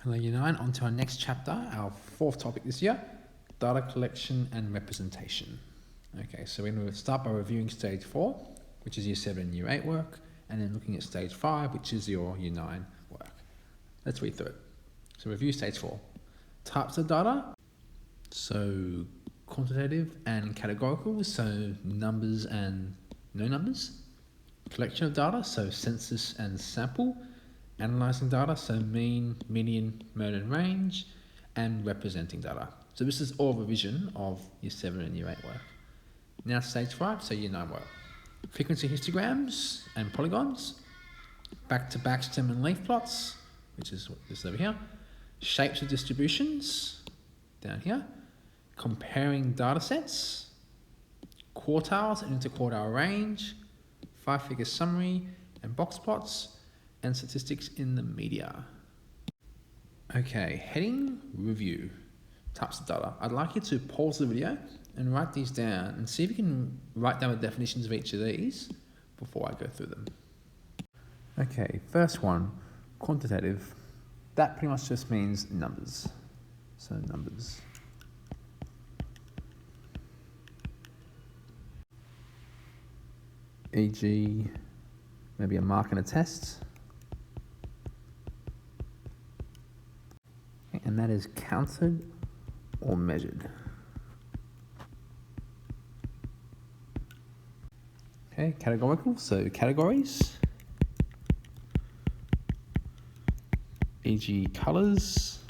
Hello Year 9, on to our next chapter, our fourth topic this year, data collection and representation. Okay, so we're going to start by reviewing stage 4, which is Year 7 and Year 8 work, and then looking at stage 5, which is your Year 9 work. Let's read through it. So review stage 4. Types of data, so quantitative and categorical, so numbers and no numbers. Collection of data, so census and sample. Analysing data, so mean, median, mode and range, and representing data. So this is all revision of Year 7 and Year 8 work. Now stage 5, so Year 9 work. Frequency histograms and polygons, back-to-back stem and leaf plots, which is this over here, shapes of distributions, down here, comparing data sets, quartiles and interquartile range, 5-figure summary and box plots, and statistics in the media. Okay, heading review, types of data. I'd like you to pause the video and write these down and see if you can write down the definitions of each of these before I go through them. Okay, first one, quantitative. That pretty much just means numbers. So numbers. E.g., maybe a mark and a test. And that is counted or measured. Okay, categorical, so categories, e.g. colours,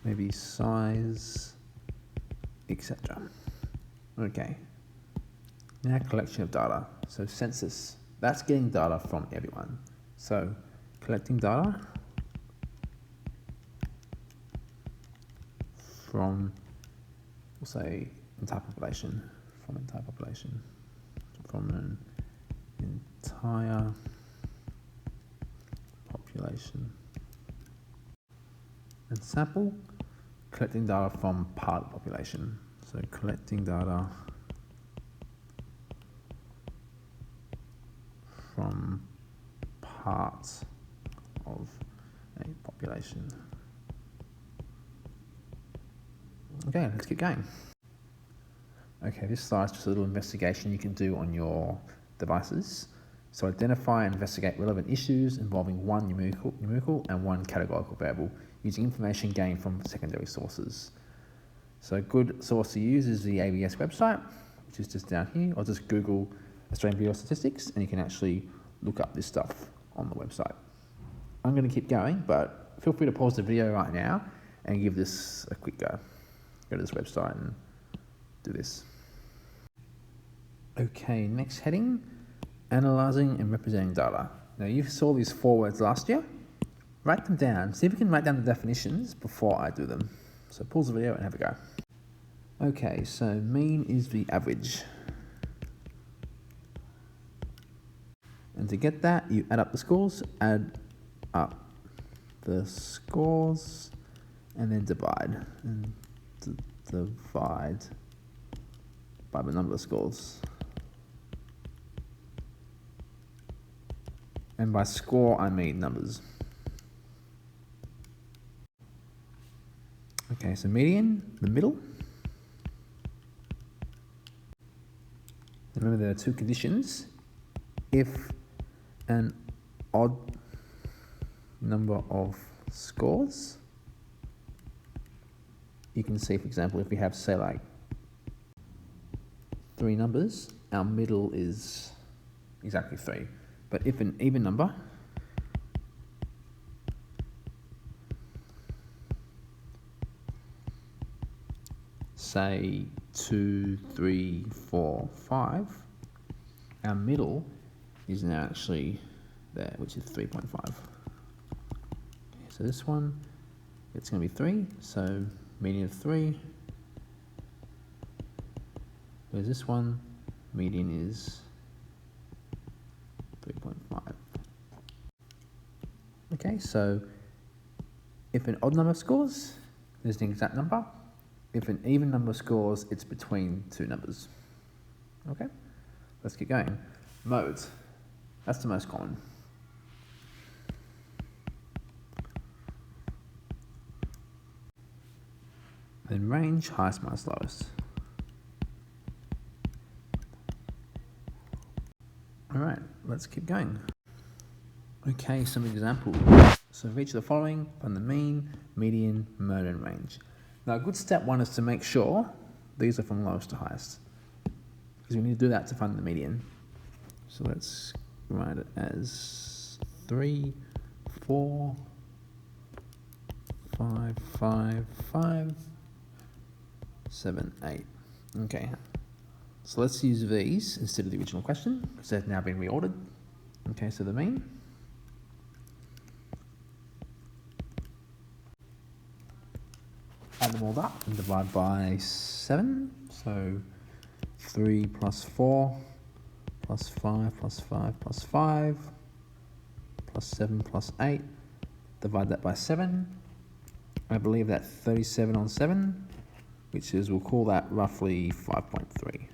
maybe size, etc. Okay, now collection of data, so census, that's getting data from everyone. So collecting data from, we'll say, entire population, from an entire population. And sample, collecting data from part of the population. So collecting data from parts of a population. Okay, let's keep going. Okay, this slide's just a little investigation you can do on your devices. So identify and investigate relevant issues involving one numerical and one categorical variable using information gained from secondary sources. So a good source to use is the ABS website, which is just down here, or just Google Australian Bureau of Statistics and you can actually look up this stuff on the website. I'm going to keep going, but feel free to pause the video right now and give this a quick go. Go to this website and do this. Okay, next heading, analysing and representing data. Now you saw these 4 words last year. Write them down. See if you can write down the definitions before I do them. So pause the video and have a go. Okay, so mean is the average. And to get that, you add up the scores, and then divide. And divide by the number of scores. And by score, I mean numbers. Okay, so median, the middle. Remember there are 2 conditions. If an odd number of scores, you can see, for example, if we have, say, like 3 numbers, our middle is exactly 3. But if an even number, say 2, 3, 4, 5, our middle is now actually there, which is 3.5. Okay, so this one, it's going to be 3, so median of 3. Whereas this one, median is 3.5. Okay, so if an odd number scores, there's the exact number. If an even number scores, it's between 2 numbers. Okay, let's keep going. Modes, that's the most common. Then range, highest minus lowest. All right, let's keep going. Okay, some examples. So for each of the following, find the mean, median, mode, and range. Now, a good step one is to make sure these are from lowest to highest, because we need to do that to find the median. So let's write it as 3, 4, 5, 5, 5, 7, 8. Okay, so let's use these instead of the original question, because they've now been reordered. Okay, so the mean. Add them all up and divide by 7. So 3 plus 4 plus 5 plus 5 plus 5 plus 7 plus 8. Divide that by 7. I believe that's 37 on 7, which is, we'll call that roughly 5.3.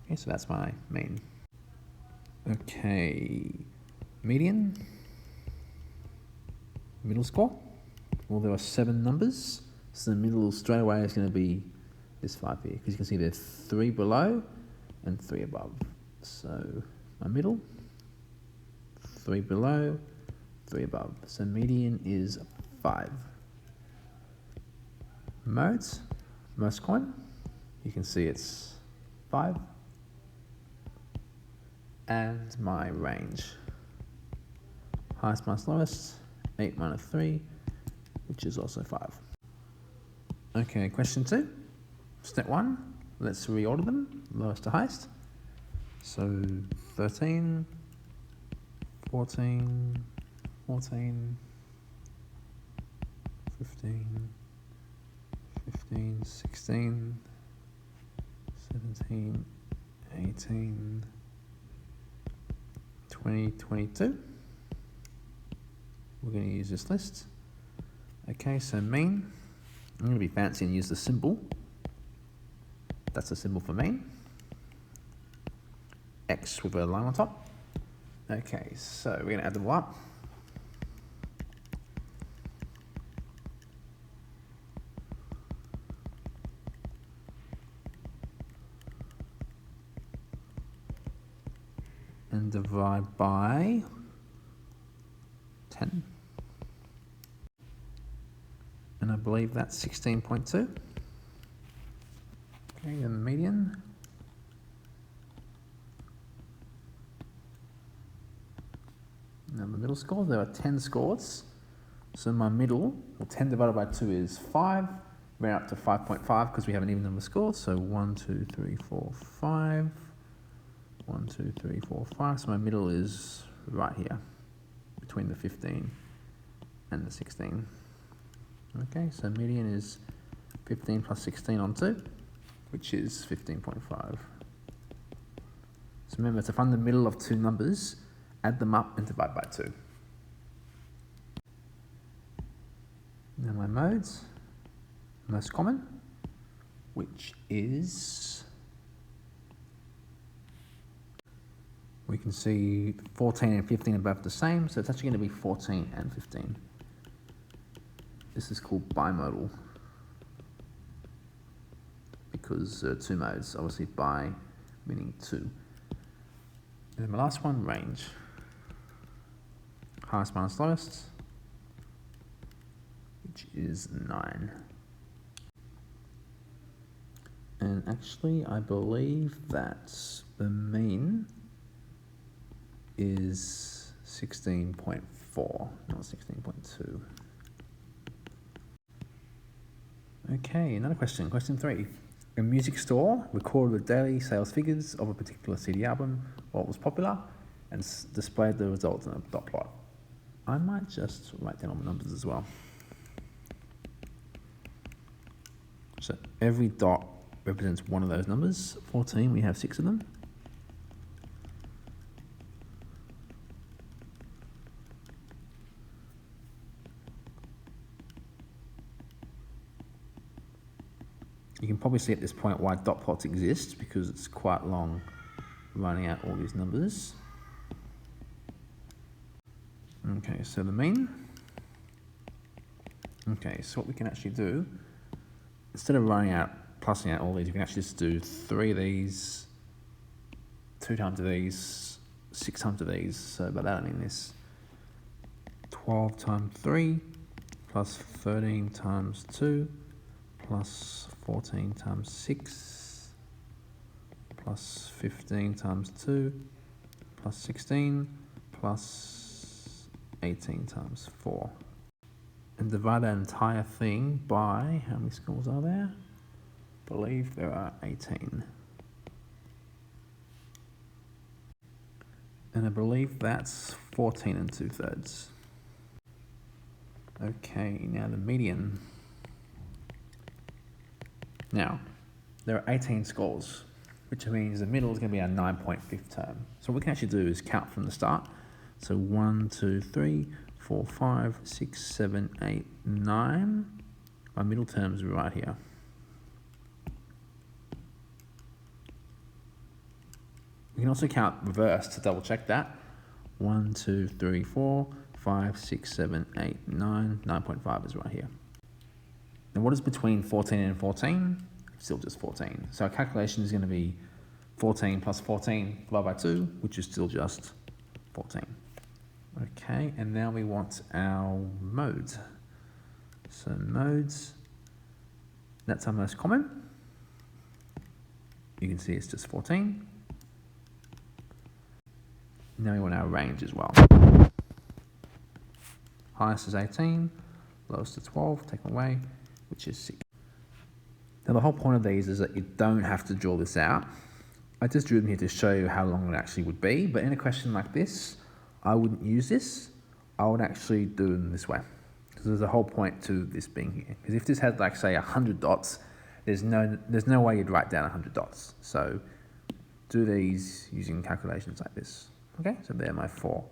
Okay, so that's my mean. Okay, median, middle score. Well, there are 7 numbers, so the middle straight away is going to be this 5 here, because you can see there's 3 below and 3 above. So my middle, 3 below, 3 above. So median is 5. Modes, most common, you can see it's 5. And my range, highest minus lowest, 8 minus 3, which is also 5. Okay, question 2. Step 1, let's reorder them, lowest to highest. So 13, 14, 14, 15, 15, 16, 17, 18, 20, 22. We're going to use this list. Okay, so mean. I'm going to be fancy and use the symbol. That's the symbol for mean. X with a line on top. Okay, so we're going to add them all up. And divide by 10. And I believe that's 16.2. Okay, and the median. Now the middle score, there are 10 scores. So my middle, well, 10 divided by 2 is 5. Round up to 5.5 because we have an even number of scores. So 1, 2, 3, 4, 5. 1, 2, 3, 4, 5. So my middle is right here, between the 15 and the 16. Okay, so median is 15 plus 16 on 2, which is 15.5. So remember, to find the middle of 2 numbers, add them up and divide by 2. Now my modes, most common, which is, we can see 14 and 15 are both the same, so it's actually going to be 14 and 15. This is called bimodal, because 2 modes, obviously bi meaning 2. And then my last one, range. Highest minus lowest, which is 9. And actually, I believe that the mean is 16.4, not 16.2. Okay, another question. Question 3. A music store recorded the daily sales figures of a particular CD album while it was popular and displayed the results in a dot plot. I might just write down all the numbers as well. So every dot represents one of those numbers. 14, we have 6 of them. You can probably see at this point why dot plots exist, because it's quite long writing out all these numbers. Okay, so the mean. Okay, so what we can actually do, instead of plussing out all these, we can actually just do 3 of these, 2 times of these, 6 times of these. So by that I mean this 12 times 3 plus 13 times 2 plus 14 times 6 plus 15 times 2 plus 16 plus 18 times 4. And divide that entire thing by, how many scores are there? I believe there are 18. And I believe that's 14 2/3. Okay, now the median. Now, there are 18 scores, which means the middle is going to be our 9-point fifth term. So what we can actually do is count from the start. So 1, 2, 3, 4, 5, 6, 7, 8, 9. My middle term is right here. We can also count reverse to double check that. 1, 2, 3, 4, 5, 6, 7, 8, 9. 9.5 is right here. Now what is between 14 and 14? It's still just 14. So our calculation is going to be 14 plus 14 divided by 2, which is still just 14. Okay, and now we want our mode. So modes, that's our most common. You can see it's just 14. Now we want our range as well. Highest is 18, lowest is 12, taken away, which is 6. Now the whole point of these is that you don't have to draw this out. I just drew them here to show you how long it actually would be, but in a question like this, I wouldn't use this. I would actually do them this way. Because there's a whole point to this being here. Because if this had, like, say, 100 dots, there's no way you'd write down 100 dots. So do these using calculations like this. Okay, so they're my 4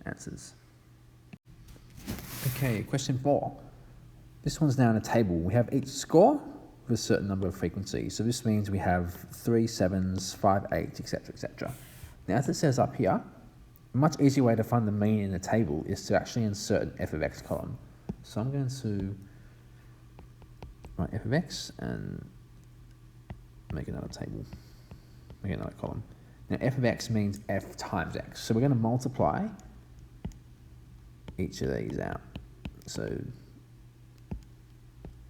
answers. Okay, question 4. This one's now in a table. We have each score with a certain number of frequencies. So this means we have 3 7s, 5 8s, etc., etc. Now, as it says up here, a much easier way to find the mean in a table is to actually insert an f of x column. So I'm going to write f of x and make another table, make another column. Now f of x means f times x. So we're going to multiply each of these out. So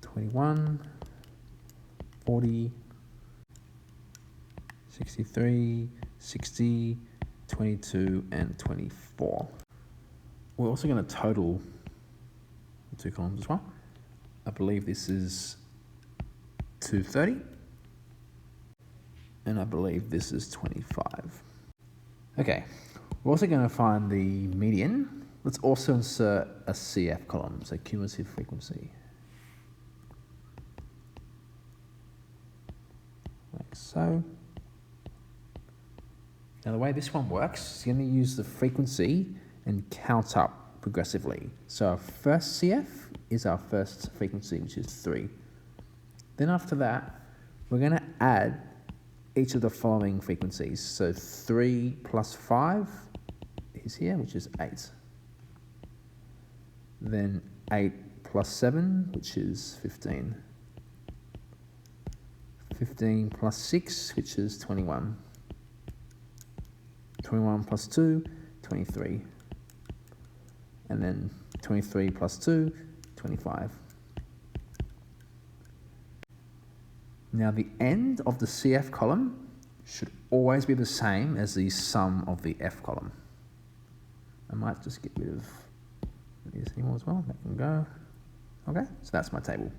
21, 40, 63, 60, 22, and 24. We're also going to total the 2 columns as well. I believe this is 230. And I believe this is 25. Okay, we're also going to find the median. Let's also insert a CF column, so cumulative frequency. Like so. Now the way this one works is you're going to use the frequency and count up progressively. So our first CF is our first frequency, which is 3. Then after that, we're going to add each of the following frequencies. So 3 plus 5 is here, which is 8. Then 8 plus 7, which is 15. 15 plus 6, which is 21. 21 plus 2, 23. And then 23 plus 2, 25. Now the end of the CF column should always be the same as the sum of the F column. I might just get rid of these anymore as well. That can go. Okay, so that's my table.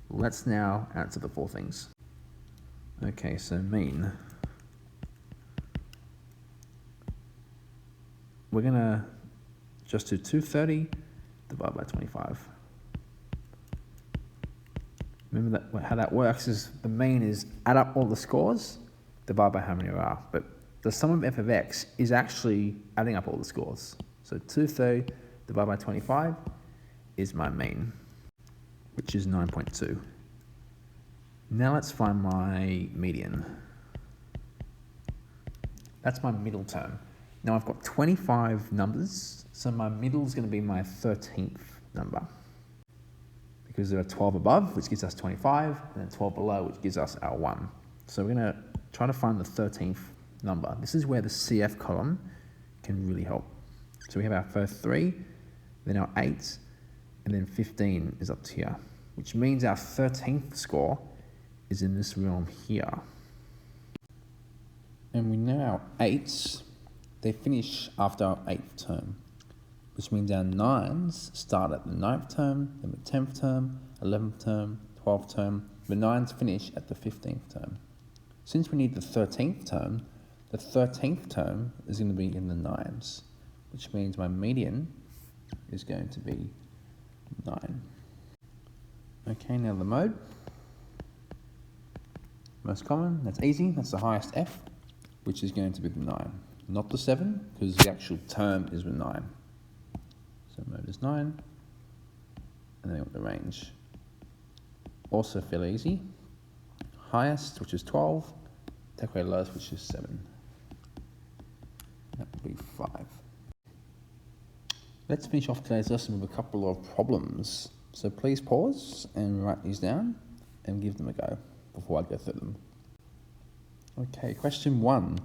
Let's now answer the 4 things. Okay, so mean. We're going to just do 230 divided by 25. Remember that how that works is the mean is add up all the scores, divide by how many there are. But the sum of f of x is actually adding up all the scores. So 230 divided by 25 is my mean, which is 9.2. Now let's find my median. That's my middle term. Now I've got 25 numbers, so my middle is going to be my 13th number. because there are 12 above, which gives us 25, and then 12 below, which gives us our 1. So we're going to try to find the 13th number. This is where the CF column can really help. So we have our first 3, then our 8, and then 15 is up to here, which means our 13th score is in this realm here. And we know our 8s, they finish after our 8th term, which means our 9s start at the 9th term, then the 10th term, 11th term, 12th term. The 9s finish at the 15th term. Since we need the 13th term is going to be in the 9s, which means my median is going to be 9. Okay, now the mode. Most common, that's easy, that's the highest F, which is going to be the 9. Not the 7, because the actual term is the 9. So mode is 9, and then the range. Also fairly easy. Highest, which is 12, take away lowest, which is 7. That would be 5. Let's finish off today's lesson with a couple of problems. So please pause and write these down and give them a go before I go through them. Okay, question 1.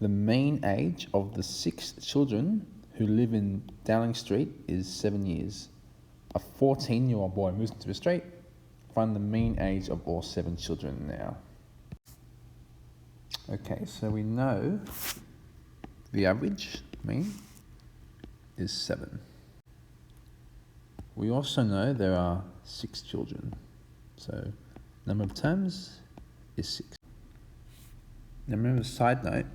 The mean age of the 6 children who live in Dowling Street is 7 years. A 14-year-old boy moves into the street. Find the mean age of all 7 children now. Okay, so we know the average mean is 7. We also know there are 6 children. So number of terms is 6. Now remember, side note,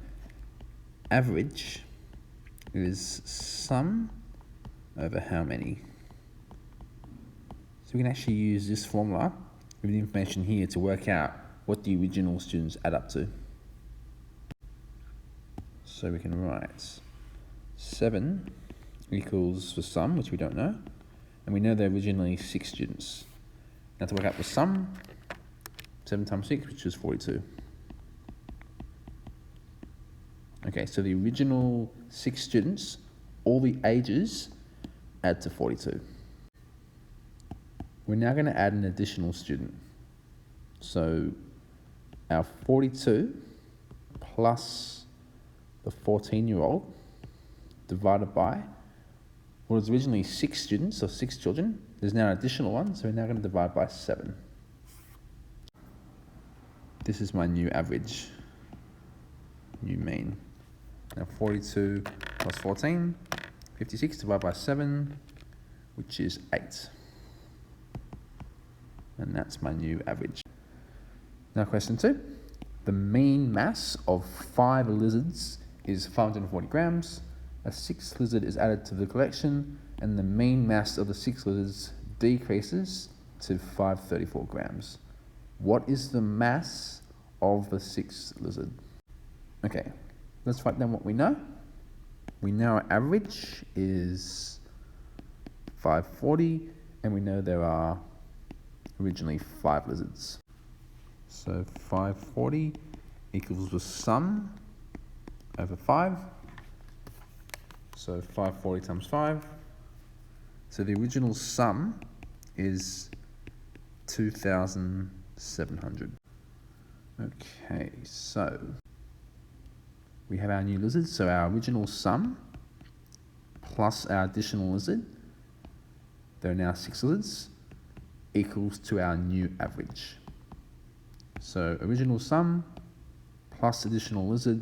average is sum over how many. So we can actually use this formula with the information here to work out what the original students add up to. So we can write 7 equals the sum, which we don't know, and we know there are originally 6 students. Now to work out the sum, 7 times 6, which is 42. Okay, so the original 6 students, all the ages add to 42. We're now going to add an additional student. So our 42 plus the 14-year-old divided by what was originally 6 students, or 6 children. There's now an additional one, so we're now going to divide by 7. This is my new average, new mean. Now 42 plus 14, 56 divided by 7, which is 8. And that's my new average. Now question 2. The mean mass of 5 lizards is 540 grams. A 6th lizard is added to the collection, and the mean mass of the 6 lizards decreases to 534 grams. What is the mass of the 6th lizard? Okay, let's write down what we know. We know our average is 540, and we know there are originally 5 lizards. So 540 equals the sum over 5. So 540 times 5. So the original sum is 2,700. Okay, so we have our new lizard. So our original sum plus our additional lizard, there are now 6 lizards, equals to our new average. So original sum plus additional lizard,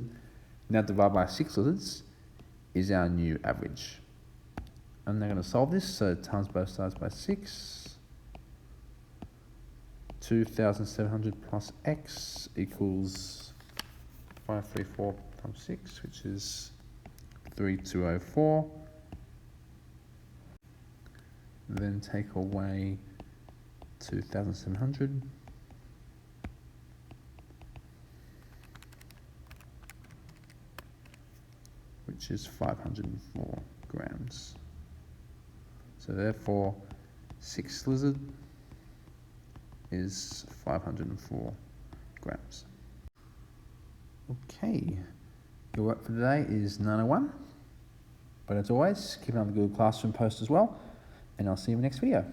now divided by 6 lizards, is our new average. I'm now going to solve this, so times both sides by 6. 2,700 plus x equals 534 times 6, which is 3204. Then take away 2,700. Which is 504 grams. So therefore, 6th lizard is 504 grams. Okay, your work for today is 901. But as always, keep an eye on the Google Classroom post as well, and I'll see you in the next video.